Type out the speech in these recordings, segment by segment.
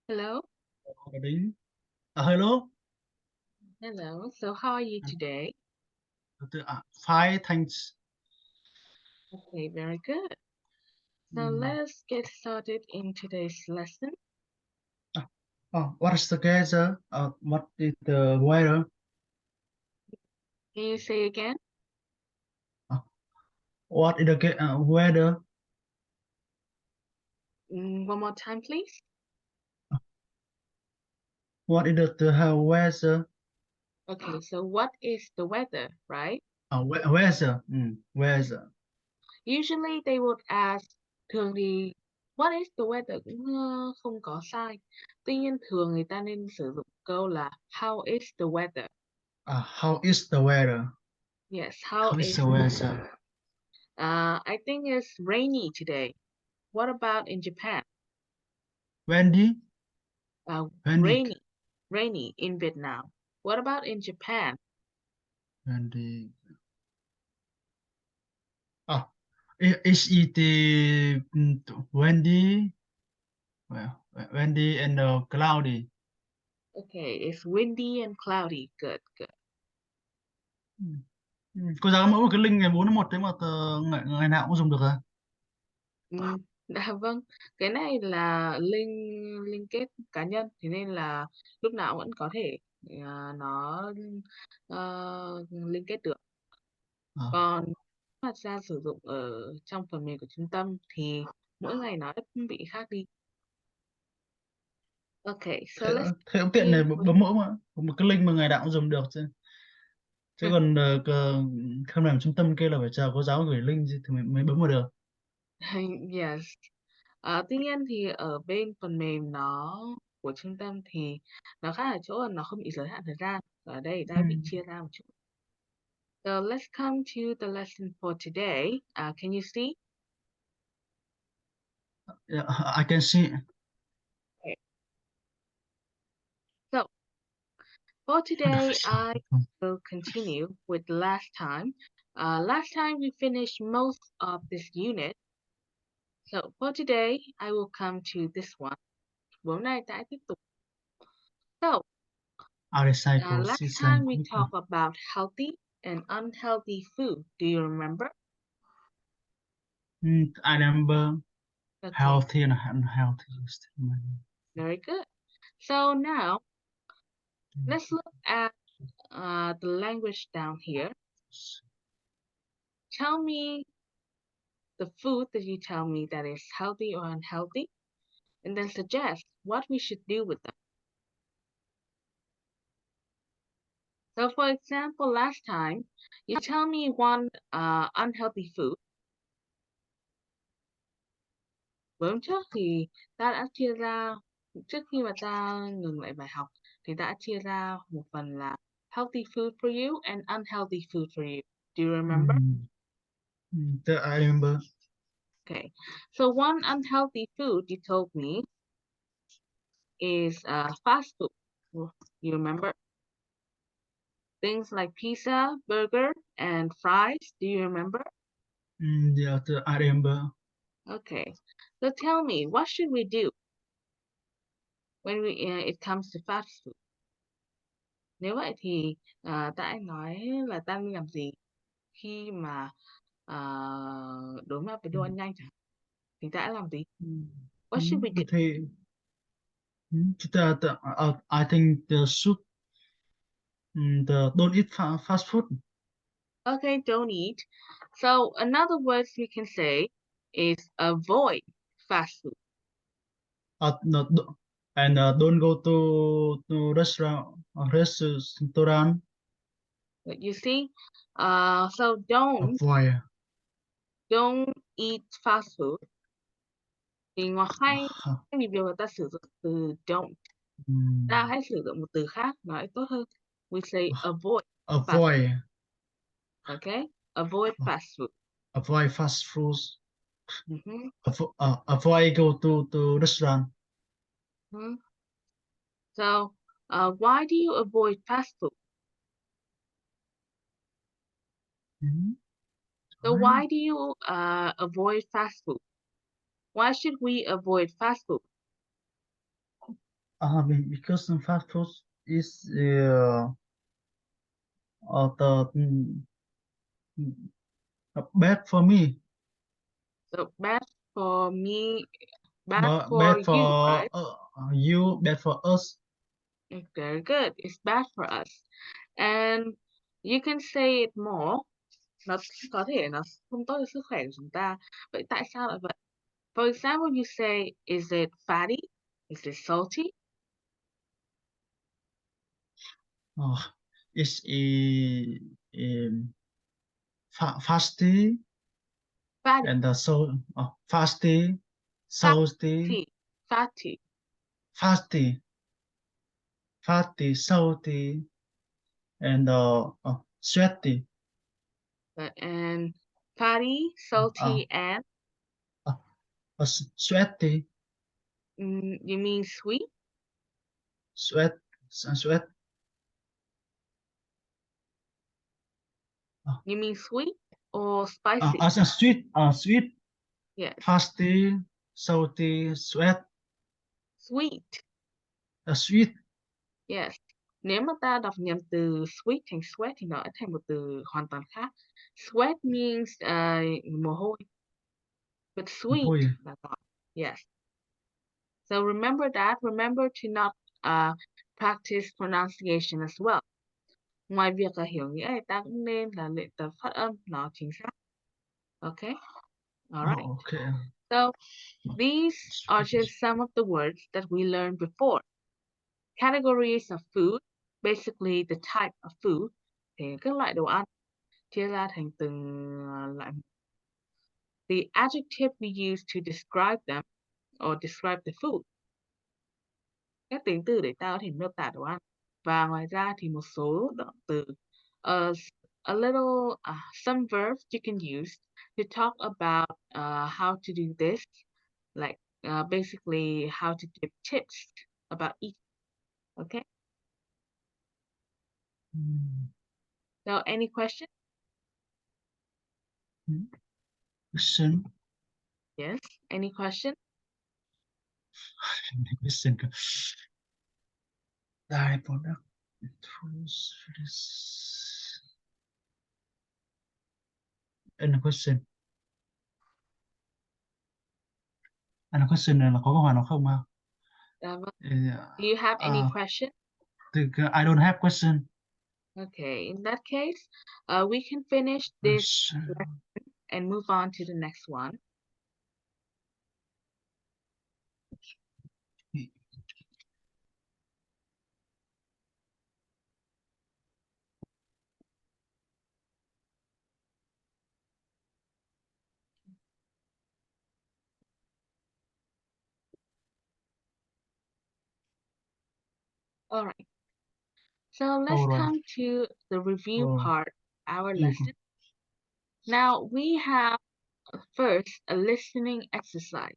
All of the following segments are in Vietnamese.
Hello. Hello. Hello. So how are you today? Fine, thanks. Okay, very good. So Mm. let's get started in today's lesson. What is the weather? What is the weather? Can you say again? Uh, what is the weather? One more time, please. Uh, what is the weather? Okay, so what is the weather, right? Weather. Weather. Usually they would ask, thường thì what is the weather cũng không có sai. Tuy nhiên thường người ta nên sử dụng câu là how is the weather? How is the weather? Yes, how How is is the the weather? weather? I think it's rainy today. What about in Japan? Windy. Windy. Rainy, rainy in Vietnam. What about in Japan? Windy. Ah, is it windy? Well, windy and cloudy. Okay, it's windy and cloudy. Good, good. Cô giáo có mỗi một cái link ngày 4 tháng 1 thế mà ngày nào cũng dùng được à? Vâng, cái này là link liên kết cá nhân, thế nên là lúc nào vẫn có thể nó liên kết được. À, Còn mặt ra sử dụng ở trong phần mềm của trung tâm thì mỗi ngày nó bị khác đi. Okay, so thế, let's thế cũng tiện continue này with. bấm mẫu mà có một cái link mà ngày nào cũng dùng được chứ còn không làm trung tâm kia là phải chờ cô giáo gửi link thì mới bấm vào được. Yes. Tuy nhiên thì ở bên phần mềm nó của trung tâm thì nó khác ở chỗ là nó không bị giới hạn thời gian. Ở đây đã bị chia ra một chút. So let's come to the lesson for today. Can you see? Yeah, I can see. Okay. So for today, I will continue with last time. Last time we finished most of this unit. So for today, I will come to this one. Bữa nay ta tiếp tục. So Recycle last season. time we talked about healthy and unhealthy food. Do you remember? I remember Okay, healthy and unhealthy. very good. So now let's look at the language down here. Tell me the food that you tell me that is healthy or unhealthy, and then suggest what we should do with them. So, for example, last time you tell me one unhealthy food. Vâng, trước thì ta đã chia ra trước khi mà ta ngừng lại bài học thì ta đã chia ra một phần là healthy food for you and unhealthy food for you. Do you remember? I remember. Okay. So one unhealthy food you told me is fast food. You remember? Things like pizza, burger, and fries. Do you remember? Yeah, I remember. Okay. So tell me, what should we do when it comes to fast food? Nếu vậy thì ta hãy nói là ta nên làm gì khi mà đối mặt với đồ ăn nhanh chẳng hạn, thì ta đã làm gì? What should we do? Thì I think the soup. The don't eat fast food. Okay, don't eat. So another words we can say is avoid fast food. No, and don't go to restaurant. But you see, so Avoid. don't eat fast food. Thì ngoài hay Uh, thì việc người ta sử dụng từ don't, ta hãy sử dụng một từ khác nói tốt hơn. We say avoid fast food. avoid. Okay, avoid fast food. Avoid fast foods. Mm-hmm. Avoid go to restaurant. Mm-hmm. So, why do you avoid fast food? So, Why? why do you avoid fast food? Why should we avoid fast food? Because some fast food is bad for me, So bad for me, bad but for bad you, for right? you, bad for us. Very good. It's bad for us. And you can say it more. Nó có thể nó không tốt cho sức khỏe của chúng ta. Vậy tại sao lại vậy? For example, you say, is it fatty? Is it salty? Oh, it's fasty Fatty, and fasty, salty, fatty, fatty. fasty, salty, and sweaty. And fatty, Uh, salty, and uh, sweaty, you mean sweet? sweat, sweat. Uh, You mean sweet or spicy? sweet, Yes, fasty, salty, sweet. sweet. Yes. Nếu mà ta đọc nhầm từ sweet thành sweat thì nó sẽ thành một từ hoàn toàn khác. Sweat means mồ hôi, but sweet Ôi, là ngọt. Yes. So remember that. Remember to not uh, practice pronunciation as well. Ngoài việc là hiểu nghĩa thì ta cũng nên là luyện tập phát âm nó chính xác. Okay? Alright. okay. So these are just some of the words that we learned before. Categories of food, basically the type of food, thì các loại đồ ăn chia ra thành từng loại. The adjective we use to describe them or describe the food. Các tính từ để ta có thể miêu tả đồ ăn. Và ngoài ra thì một số động từ. A little, some verbs you can use to talk about how to do this, like basically how to give tips about eating. Okay. So any questions? Question, Yes. Any questions? question. Dye product. And question. Anh question này là có câu hỏi nào không ha? Do you have any question? I don't have question. Okay. In that case, we can finish this and move on to the next one. All right. So let's All right. come to the review part, our You go. lesson. Now we have first a listening exercise.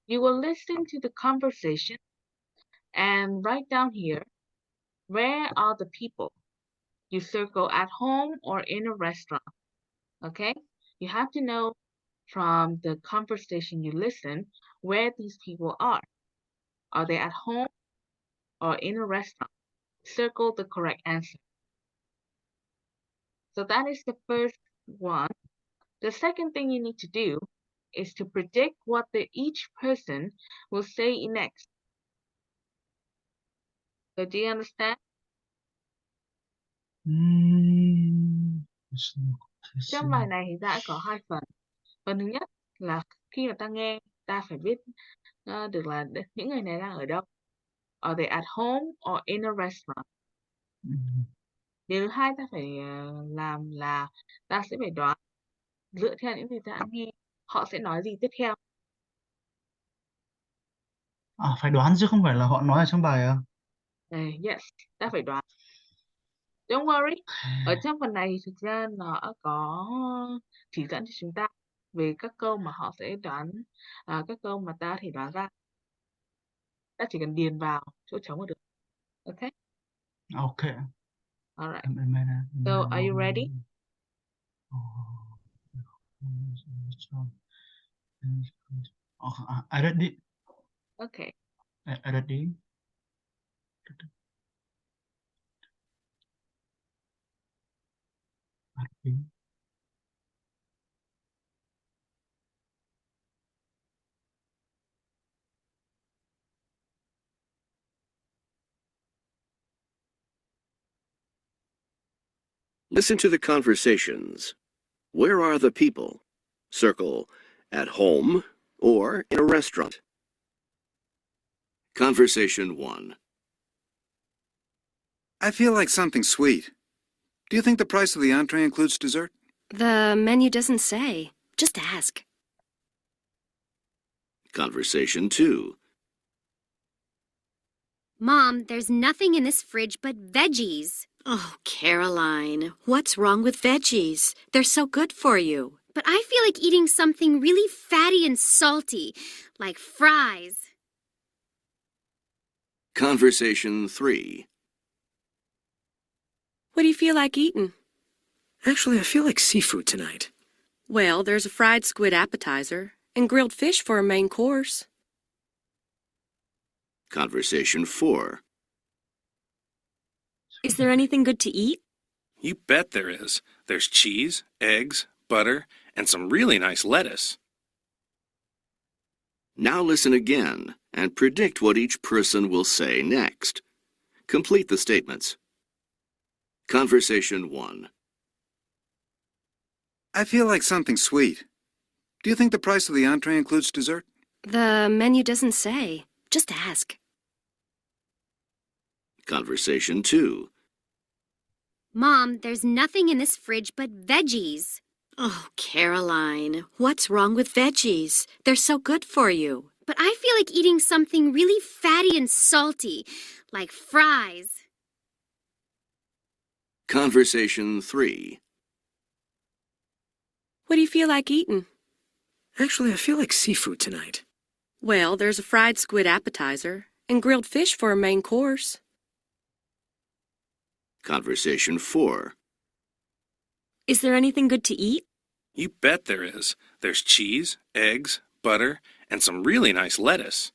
You will listen to the conversation and write down here, where are the people? You circle at home or in a restaurant. Okay? You have to know from the conversation you listen where these people are. Are they at home or in a restaurant? Circle the correct answer. So that is the first one. The second thing you need to do is to predict what each person will say next. So do you understand? Trong bài này thì ta có hai phần. Phần thứ nhất là khi mà ta nghe, ta phải biết được là những người này đang ở đâu. Are they at home or in a restaurant? Điều thứ hai ta phải làm là ta sẽ phải đoán dựa theo những gì ta đã nghe, họ sẽ nói gì tiếp theo. Phải đoán chứ không phải là họ nói ở trong bài à? Yes, ta phải đoán. Don't worry. Ở trong phần này thực ra nó có chỉ dẫn cho chúng ta về các câu mà họ sẽ đoán, các câu mà ta có thể đoán ra. Ta chỉ cần điền vào chỗ trống là được. Okay? Okay. All right. So are you ready? I ready. Okay. I ready. Listen to the conversations. Where are the people? Circle at home or in a restaurant. Conversation 1. I feel like something sweet. Do you think the price of the entree includes dessert? The menu doesn't say. Just ask. Conversation 2. Mom, there's nothing in this fridge but veggies. Oh, Caroline, what's wrong with veggies? They're so good for you. But I feel like eating something really fatty and salty, like fries. Conversation 3. What do you feel like eating? Actually, I feel like seafood tonight. Well, there's a fried squid appetizer and grilled fish for a main course. Conversation 4. Is there anything good to eat? You bet there is. There's cheese, eggs, butter, and some really nice lettuce. Now listen again and predict what each person will say next. Complete the statements. Conversation 1. I feel like something sweet. Do you think the price of the entree includes dessert? The menu doesn't say. Just ask. Conversation 2. Mom, there's nothing in this fridge but veggies. Oh, Caroline, what's wrong with veggies? They're so good for you. But I feel like eating something really fatty and salty, like fries. Conversation 3. What do you feel like eating? Actually, I feel like seafood tonight. Well, there's a fried squid appetizer and grilled fish for a main course. Conversation 4. Is there anything good to eat? You bet there is. There's cheese, eggs, butter, and some really nice lettuce.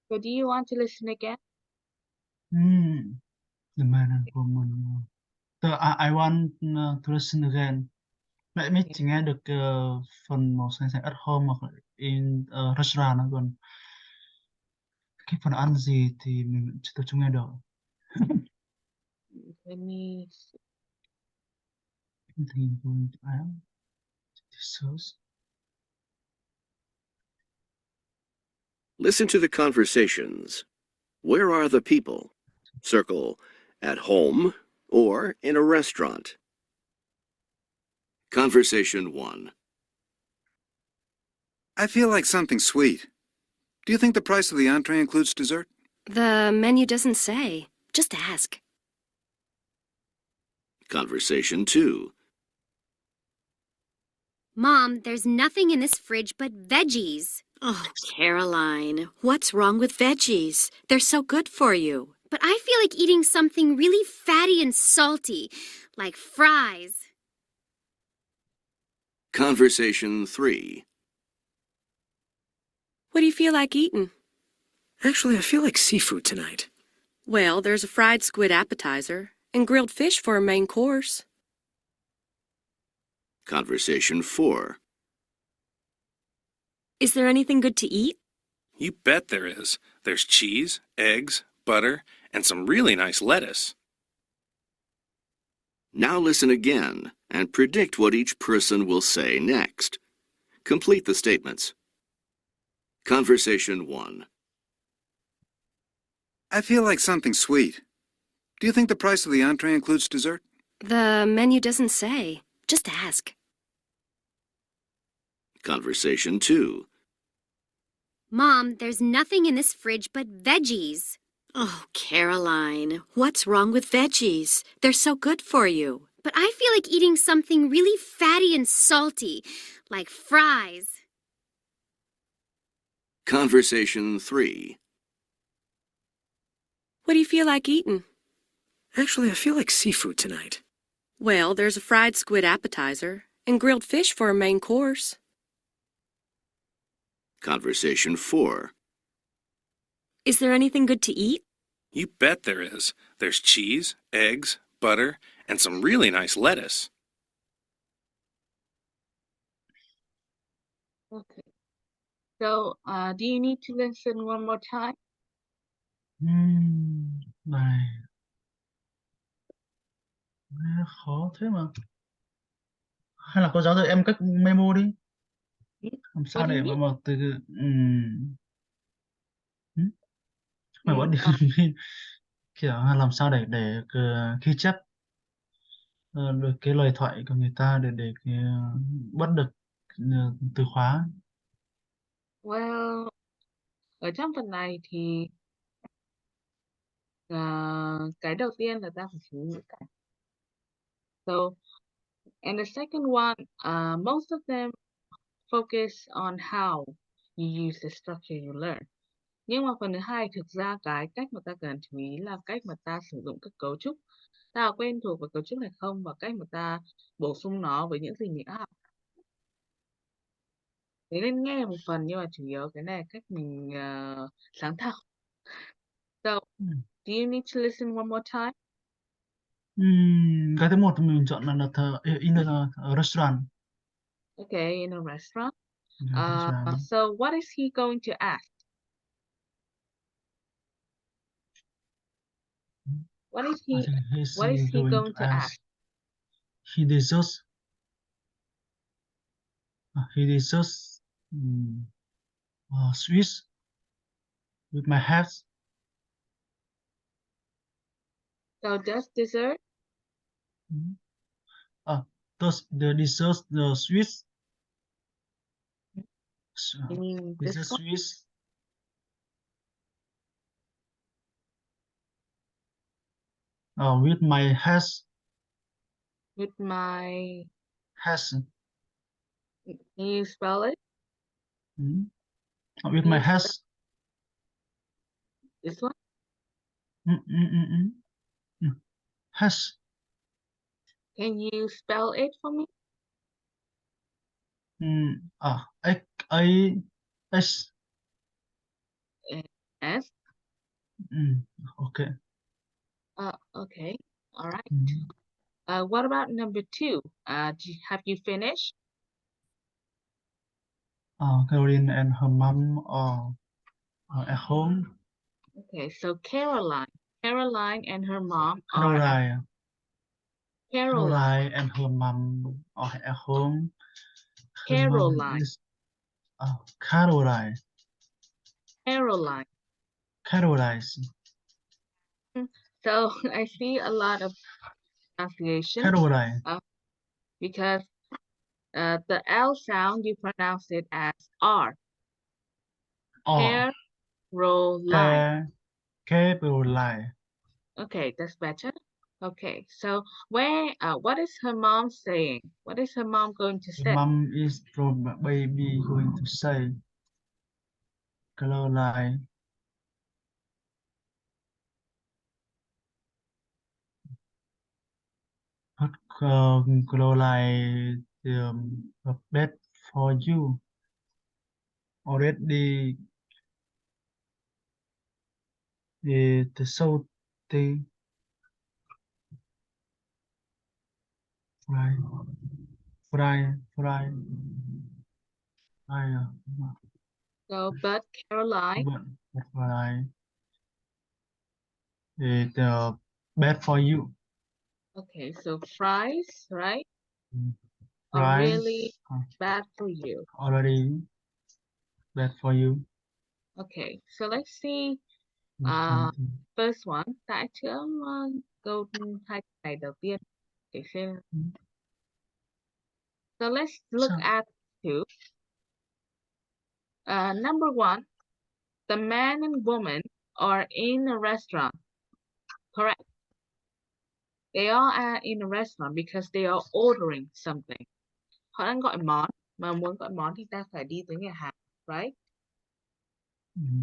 So do you want to listen again? The man and woman. I want to listen again. Lại mới chỉ nghe được phần màu xanh xanh at home hoặc là in restaurant nữa, còn cái phần ăn gì thì mình chưa chưa nghe được. Let me see. Thì going to add sauce. Listen to the conversations. Where are the people? Circle at home or in a restaurant. Conversation 1. I feel like something sweet. Do you think the price of the entree includes dessert? The menu doesn't say. Just ask. Conversation 2. Mom, there's nothing in this fridge but veggies. Oh, Caroline, what's wrong with veggies? They're so good for you. But I feel like eating something really fatty and salty, like fries. Conversation 3. What do you feel like eating? Actually, I feel like seafood tonight. Well, there's a fried squid appetizer and grilled fish for a main course. Conversation 4. Is there anything good to eat? You bet there is. There's cheese, eggs, butter, and some really nice lettuce. Now listen again and predict what each person will say next. Complete the statements. Conversation 1. I feel like something sweet. Do you think the price of the entree includes dessert? The menu doesn't say. Just ask. Conversation 2. Mom, there's nothing in this fridge but veggies. Oh, Caroline, what's wrong with veggies? They're so good for you. But I feel like eating something really fatty and salty, like fries. Conversation 3. What do you feel like eating? Actually, I feel like seafood tonight. Well, there's a fried squid appetizer and grilled fish for a main course. Conversation 4. Is there anything good to eat? You bet there is. There's cheese, eggs, butter, and some really nice lettuce. Okay. So, do you need to listen one more time? Này nghe khó thế mà. Hay là cô giáo dạy em cách memo đi. Làm What sao do you để need? mà từ mày bỏ đi Uh, kiểu làm sao để ghi chép được cái lời thoại của người ta để bắt được từ khóa. well, ở trong phần này thì cái đầu tiên là ta phải chú ý ngữ cảnh. So, and the second one, most of them focus on how you use the structure you learn. Nhưng mà phần thứ hai thực ra cái cách mà ta cần chú ý là cách mà ta sử dụng các cấu trúc. Ta có quen thuộc với cấu trúc hay không và cách mà ta bổ sung nó với những gì mình đã học. Thế nên nghe một phần nhưng mà chủ yếu cái này là cách mình sáng tạo. So, do you need to listen one more time? Cái thứ một thì mình chọn là in a restaurant. Okay, in a restaurant. Restaurant. So what is he going to ask? What is I he think what is he going to ask? He deserves Swiss with my hat. So does dessert? Does the deserves the Swiss You mean is this a one? Swiss with my has With my, has can you spell it? with Can my you has This one? has Can you spell it for me? S S. okay. Okay. All right. What about number 2? Have you finished? Caroline and her mom are at home. Okay, so Caroline and her mom are Caroline and her mom are at home. Her mom Caroline. is Caroline. So I see a lot of pronunciation. Caroline. Because the L sound, you pronounce it as R. Caroline. Caroline. Okay, that's better. Okay, so what is her mom saying? What is her mom going to The say? mom is probably going to say Caroline. Caroline, the bed for you already the salty fry. So, but Caroline. But fry the bed for you. Okay, so fries, right? Are Fries really bad for you. already bad for you. Okay, so let's see. First one, tại chữa câu hai này đầu tiên để xem. So let's look at 2. Number 1, the man and woman are in a restaurant. Correct. They all are in a restaurant because they are ordering something. Họ đang gọi món, mà muốn gọi món thì ta phải đi tới nhà hàng, right?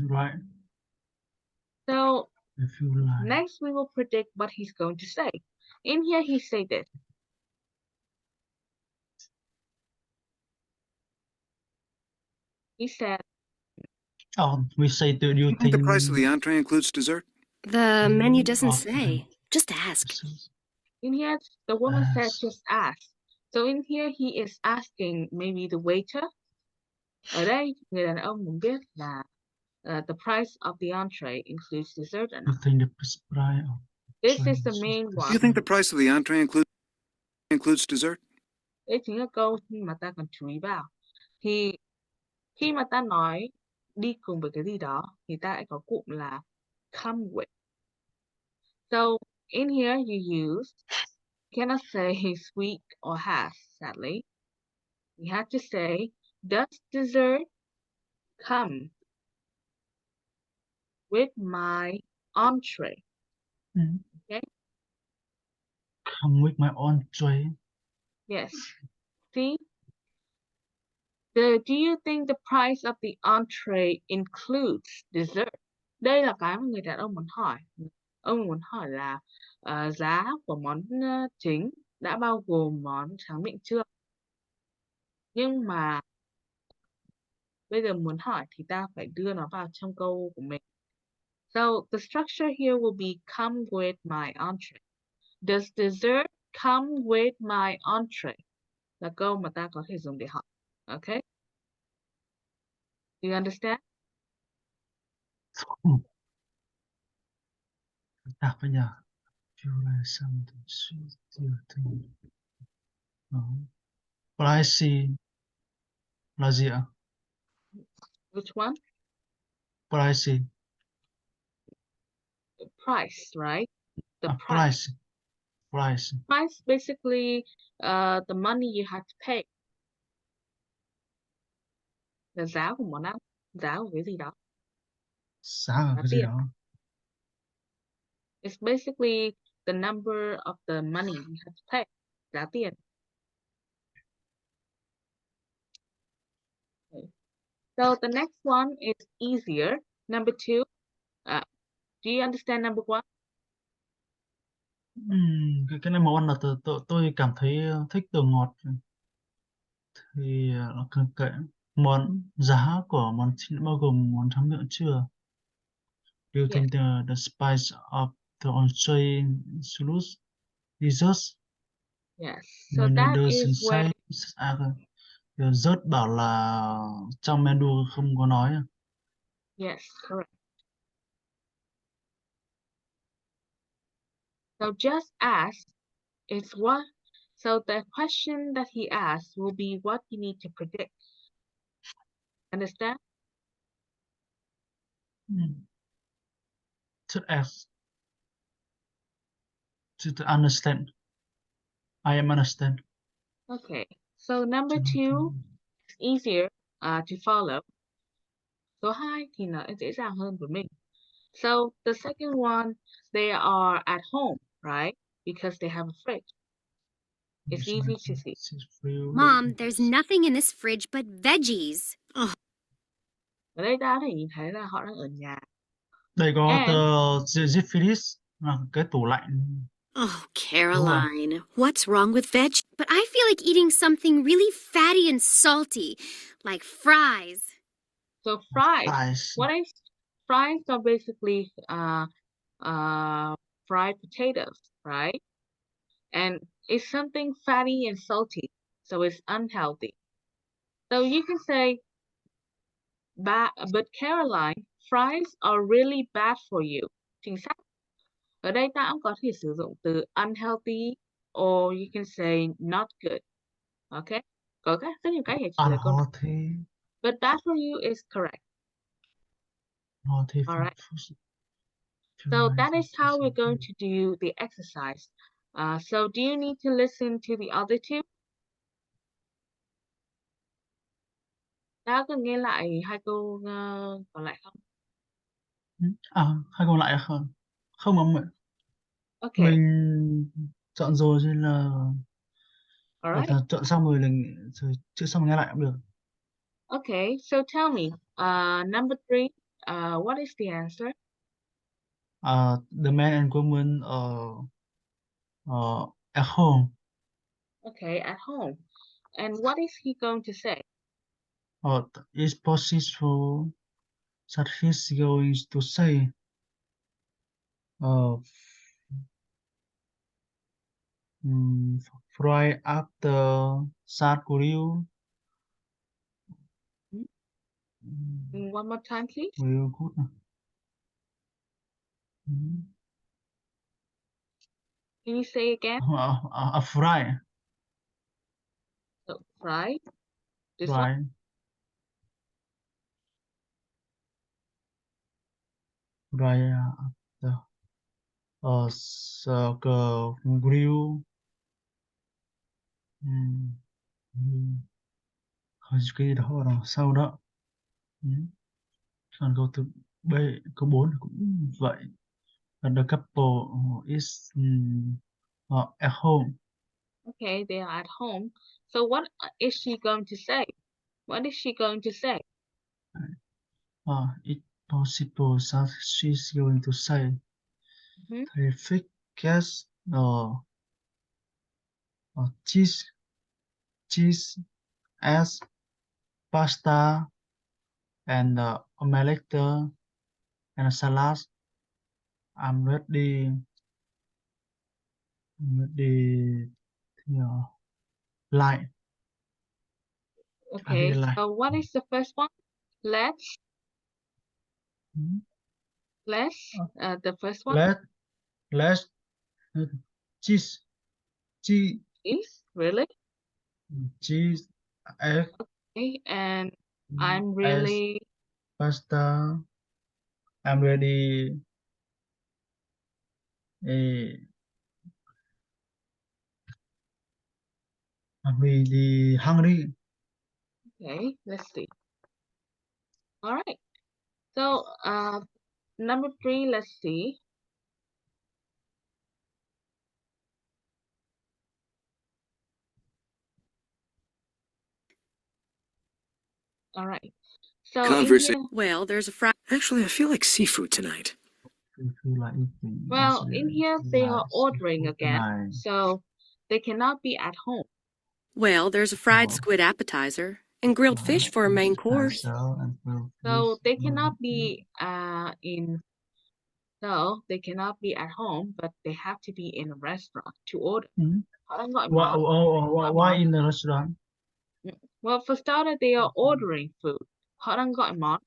Right. So If you like. next we will predict what he's going to say. In here he said this. He said, Oh, we say, do you Do you think the think price of the entree includes dessert? The menu doesn't of say. Just ask. In here, the woman said Ask. just ask. So in here, he is asking maybe the waiter. Ở đây, người đàn ông muốn biết là the price of the entree includes dessert or You not. think the price of This is the main Do you one. think the price of the entree includes dessert? Đây chính là câu mà ta cần chú ý vào. Thì khi mà ta nói đi cùng với cái gì đó thì ta lại có cụm là come with. So in here you use, cannot say sweet or has, sadly. You have to say, does dessert come with my entree? Okay? come with my entree. Yes. See? Do you think the price of the entree includes dessert? Đây là cái mà người đàn ông muốn hỏi. Ông muốn hỏi là giá của món chính đã bao gồm món tráng miệng chưa? Nhưng mà bây giờ muốn hỏi thì ta phải đưa nó vào trong câu của mình. So the structure here will be come with my entree. Does dessert come with my entree? Là câu mà ta có thể dùng để hỏi. Okay? Do you understand? Đọc với nhờ. You like something sweet, do you think? Pricey là gì ạ? Which one? Pricey. The price, right? The price. Price. Price. Price basically the money you have to pay. Là giá của món ăn, giá của cái gì đó. Giá ở cái gì tiền. đó. It's basically the number of the money you have to pay. Giá tiền. Okay. So the next one is easier. Number 2. Do you understand number 1? Cái này món ăn là tôi cảm thấy thích đồ ngọt. Thì cái món giá của món chính bao gồm món tráng miệng chưa? Do you think the spice of the entree includes dessert? Yes. So Menu that doesn't is where say. Rớt bảo là trong menu không có nói. yes, correct. So just ask is what. So the question that he asks will be what you need to predict. Understand? To ask. To understand. I am understand. Okay. So number 2 is easier to follow. Số 2 thì nó dễ dàng hơn với mình. So the second one, they are at home, right? Because they have a fridge. It's easy to see. Mom, there's nothing in this fridge but veggies. Ở đây ta có thể nhìn thấy là họ đang ở nhà. Đây có And Ziphilis là cái tủ lạnh. Oh, Caroline, what's wrong with veg? But I feel like eating something really fatty and salty, like fries. so fries. Fries. What is fries are basically fried potatoes, right? And it's something fatty and salty, so it's unhealthy. So you can say, but Caroline, fries are really bad for you. Chính xác. Ở đây ta cũng có thể sử dụng từ unhealthy or you can say not good. Okay? Có rất nhiều cách để trả lời câu này. Unhealthy. But bad for you is correct. Unhealthy. All right. So that is how we're going to do the exercise. So do you need to listen to the other two? Ta cần nghe lại 2 câu còn lại không? Hai câu lại không? Không ông ạ. Okay. Mình chọn rồi nên là All right. chọn xong rồi chưa xong nghe lại cũng được. Okay. So tell me, number 3, what is the answer? The man and woman at home. Okay, at home. And what is he going to say? It's possible that he's going to say. Uh, Fry after South Korea. One more time, please. Real good. Can you say again? Fry. So, fry. This one. Fry. Fry after grill. Cái đó là sau đó. Còn câu thứ B, câu 4 cũng vậy. And the couple is at home. Okay, they are at home. So what is she going to say? What is she going to say? It's possible that she's going to say Mhm. terrific guess cheese as pasta and omelette and a salad. I'm ready. Like. I Okay, really like. so what is the first one? Let's, the first one. Let's cheese Is really? cheese egg Okay, and I'm as really, pasta. I'm ready. I'm really hungry. okay, let's see. All right. So, number 3, let's see. All right. So Conversa- in here, Well, there's a fried. Actually, I feel like seafood tonight. You feel like eating. well, in here they are ordering again, tonight. so they cannot be at home. Well, there's a fried Oh. squid appetizer and grilled fish for a main course. So they cannot be they cannot be at home, but they have to be in a restaurant to order. Họ đang gọi món. Why in the restaurant? Well, for starter, they are ordering food. Họ đang gọi món.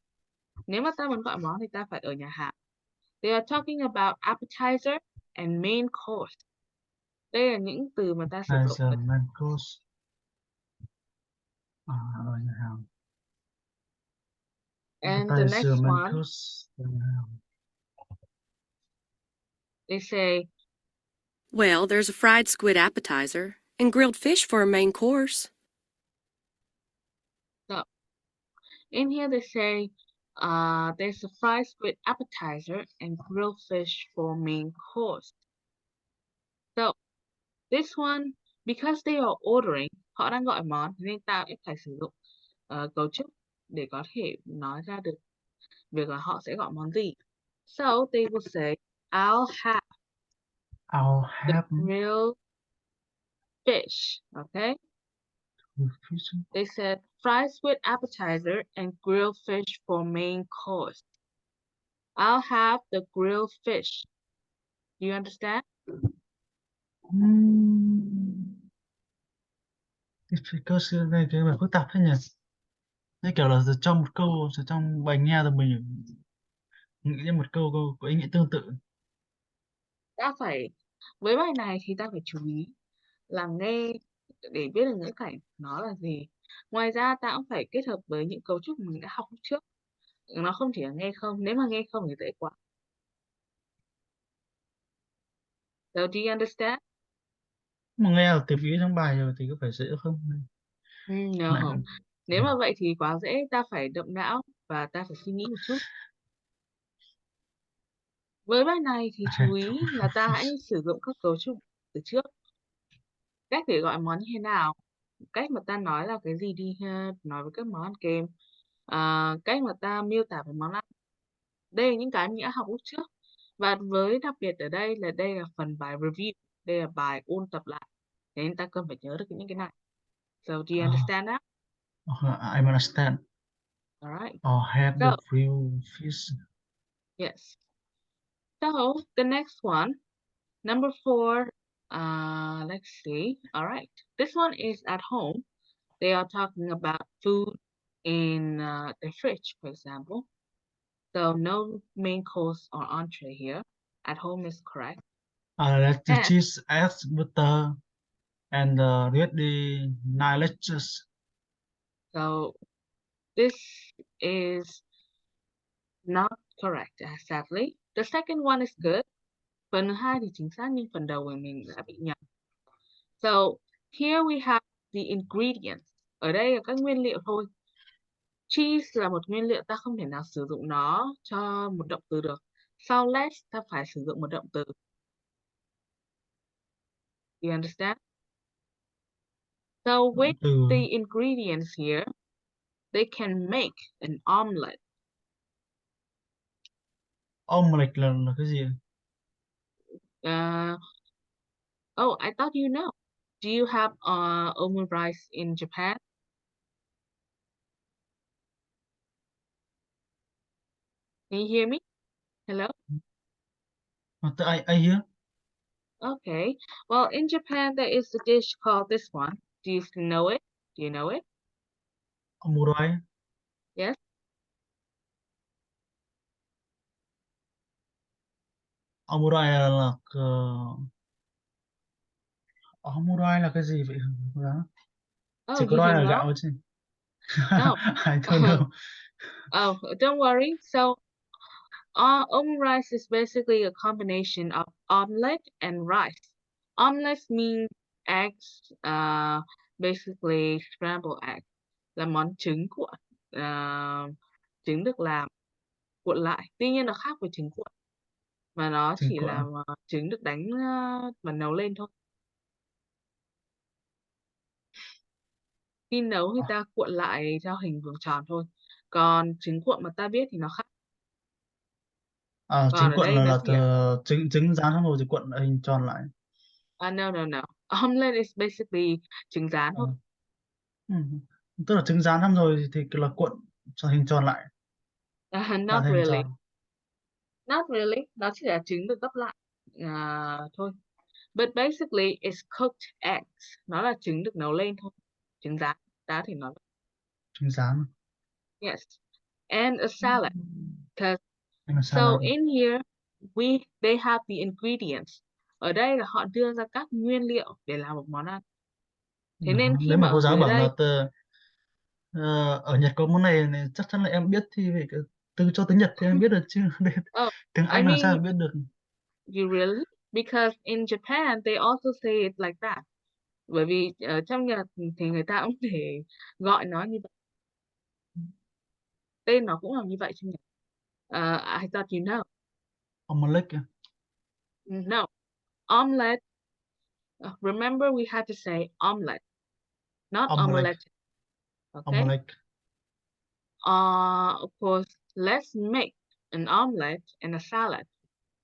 Nếu mà ta muốn gọi món thì ta phải ở nhà hàng. They are talking about appetizer and main course. Đây là những từ mà ta sử dụng. As a main course. Ở nhà hàng. And the next main one, course. they say, Well, there's a fried squid appetizer and grilled fish for a main course. so in here they say, there's a fried squid appetizer and grilled fish for main course. So this one, because they are ordering, họ đang gọi món nên ta sẽ phải sử dụng cấu trúc để có thể nói ra được việc là họ sẽ gọi món gì. So they will say, I'll have the grilled fish. Okay. They said fried squid appetizer and grilled fish for main course. I'll have the grilled fish. Do you understand? Because này cái bài phức tạp thế nhỉ? Như kiểu là trong một câu, trong bài nghe thì mình nghĩ ra một câu có ý nghĩa tương tự. Ta phải, với bài này thì ta phải chú ý là nghe để biết được ngữ cảnh nó là gì. Ngoài ra ta cũng phải kết hợp với những cấu trúc mình đã học lúc trước. Nó không chỉ là nghe không, nếu mà nghe không thì dễ quá. So do you understand? Mà nghe là tìm ý trong bài rồi thì có phải dễ không? No. Nếu mà vậy thì quá dễ, ta phải động não và ta phải suy nghĩ một chút. Với bài này thì chú ý là ta hãy sử dụng các cấu trúc từ trước. Cách để gọi món như thế nào? Cách mà ta nói là cái gì đi ha, nói với các món ăn kèm. Cách mà ta miêu tả về món ăn. Đây là những cái mình đã học lúc trước. Và với đặc biệt ở đây là phần bài review. Đây là bài ôn tập lại. Thế nên ta cần phải nhớ được những cái này. So do you understand that? I understand. All right. Or have the So, grilled fish. yes. So, the next one, number 4, let's see. All right. This one is at home. They are talking about food in the fridge, for example. So, no main course or entree here. At home is correct. Let the And cheese, eggs, butter, and read the nine lectures. so, this is not correct, sadly. The second one is good. Phần 2 thì chính xác nhưng phần đầu của mình đã bị nhầm. So, here we have the ingredients. Ở đây là các nguyên liệu thôi. Cheese là một nguyên liệu, ta không thể nào sử dụng nó cho một động từ được. Sau let's ta phải sử dụng một động từ. You understand? So with Từ the ingredients here, they can make an omelette. omelette là cái gì? Oh, I thought you know. Do you have omurice in Japan? Can you hear me? Hello? I hear. Okay. Well, in Japan, there is a dish called this one. Do you know it? Do you know it? Omurai. Yes? Omurai là cái gì vậy? Oh, Chỉ có you rai don't là know? gạo chứ. No. I don't know. Oh, don't worry. So, omurice is basically a combination of omelette and rice. Omelette means eggs, basically scrambled eggs, là món trứng cuộn. Trứng được làm cuộn lại. Tuy nhiên nó khác với trứng cuộn, mà nó Trứng chỉ cuộn. là trứng được đánh và nấu lên thôi. Khi nấu thì ta cuộn lại theo hình vòng tròn thôi. Còn trứng cuộn mà ta biết thì nó khác. Còn Trứng ở cuộn đây nó là chỉ là trứng rán xong rồi thì cuộn lại hình tròn lại. no. Omelette is basically trứng rán thôi. Tức là trứng rán xong rồi thì là cuộn cho hình tròn lại. Not Hình really. tròn. Not really. Nó chỉ là trứng được gấp lại thôi. But basically it's cooked eggs. Nó là trứng được nấu lên thôi. Trứng rán. Đó thì nó. Trứng rán. Yes. And a salad. And a So salad. in here they have the ingredients. Ở đây là họ đưa ra các nguyên liệu để làm một món ăn. Thế nên khi Nếu mà mà cô ở giáo dưới bảo đây là ở Nhật có món này chắc chắn là em biết thì phải cho tiếng Nhật thì em biết được chứ. Tiếng I Anh làm sao mean, em biết được. you really? Because in Japan they also say it like that. Bởi vì ở trong Nhật thì người ta cũng thể gọi nó như vậy. Tên nó cũng là như vậy trong Nhật. I thought you know. Omelette. No. Omelette. Remember we had to say omelette, not omelette. Okay? Omelette. Of course, let's make an omelette and a salad.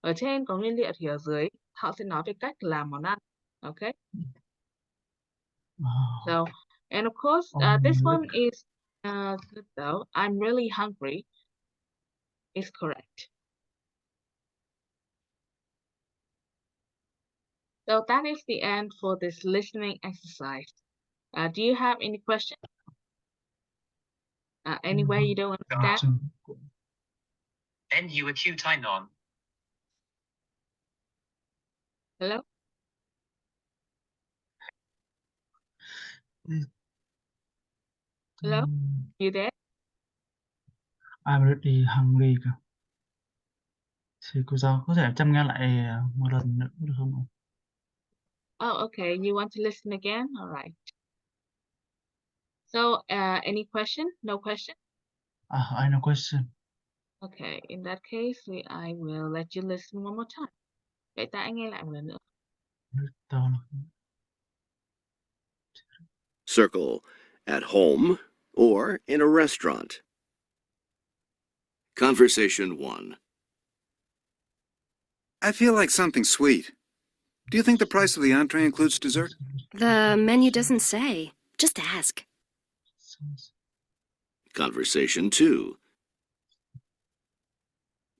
Ở trên có nguyên liệu thì ở dưới họ sẽ nói về cách làm món ăn. Okay? So, and of course, this one is good though. I'm really hungry. Is correct. So that is the end for this listening exercise. Do you have any questions? Anywhere you don't understand? Then you acute non. Hello? Hello? You there? I'm really hungry. Thì cô giáo có thể chăm nghe lại một lần nữa được không? Oh, okay. You want to listen again? All right. So, any question? No question? I know question. Okay. In that case, I will let you listen one more time. Vậy ta nghe lại một lần nữa. Circle at home or in a restaurant. Conversation 1. I feel like something sweet. Do you think the price of the entree includes dessert? The menu doesn't say. Just ask. Conversation 2.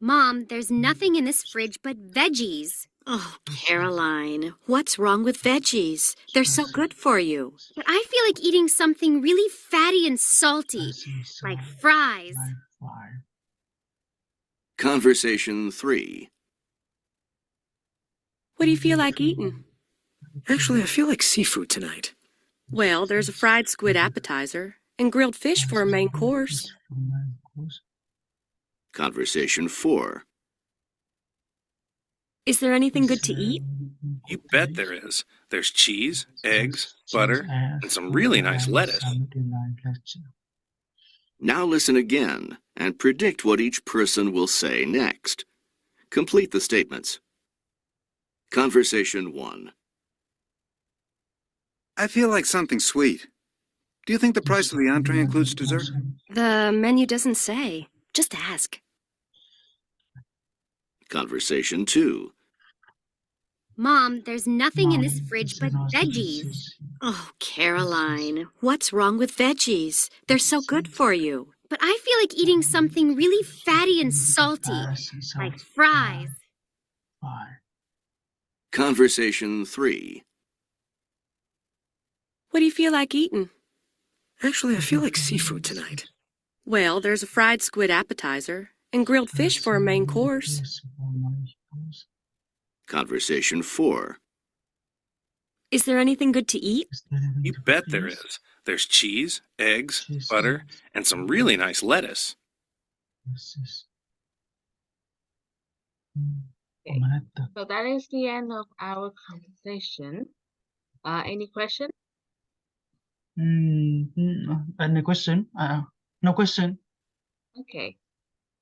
Mom, there's nothing in this fridge but veggies. Oh, Caroline, what's wrong with veggies? They're so good for you. But I feel like eating something really fatty and salty, like fries. Like fry. Conversation 3. What do you feel like eating? Actually, I feel like seafood tonight. Well, there's a fried squid appetizer and grilled fish for a main course. Conversation 4. Is there anything good to eat? You bet there is. There's cheese, eggs, butter, and some really nice lettuce. Now listen again and predict what each person will say next. Complete the statements. Conversation 1. I feel like something sweet. Do you think the price of the entree includes dessert? The menu doesn't say. Just ask. Conversation 2. Mom, there's nothing in this fridge but veggies. Oh, Caroline, what's wrong with veggies? They're so good for you. But I feel like eating something really fatty and salty, like fries. Conversation 3. What do you feel like eating? Actually, I feel like seafood tonight. Well, there's a fried squid appetizer and grilled fish for a main course. Conversation 4. Is there anything good to eat? You bet there is. There's cheese, eggs, butter, and some really nice lettuce. Okay. So that is the end of our conversation. Any question? Any question? No question. Okay.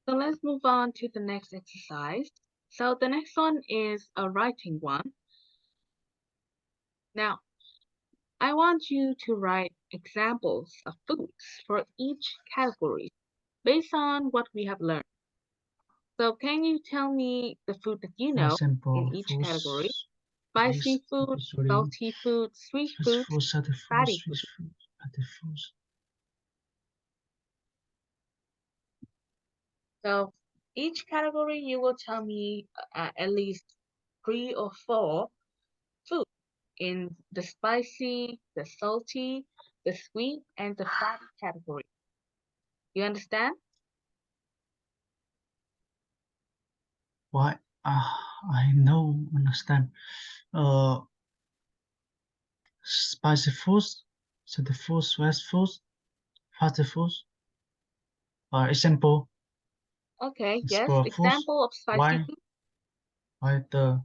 So let's move on to the next exercise. So the next one is a writing one. Now, I want you to write examples of foods for each category based on what we have learned. So can you tell me the food that you know in each category? Spicy food, salty food, sweet food, fatty food. So each category you will tell me at least 3 or 4 food in the spicy, the salty, the sweet, and the fatty category. You understand? Why? I know, understand. Spicy foods, salty foods, sweet foods, fatty foods. Example. Okay, It's yes. for foods. Example of spicy Why? food. Why the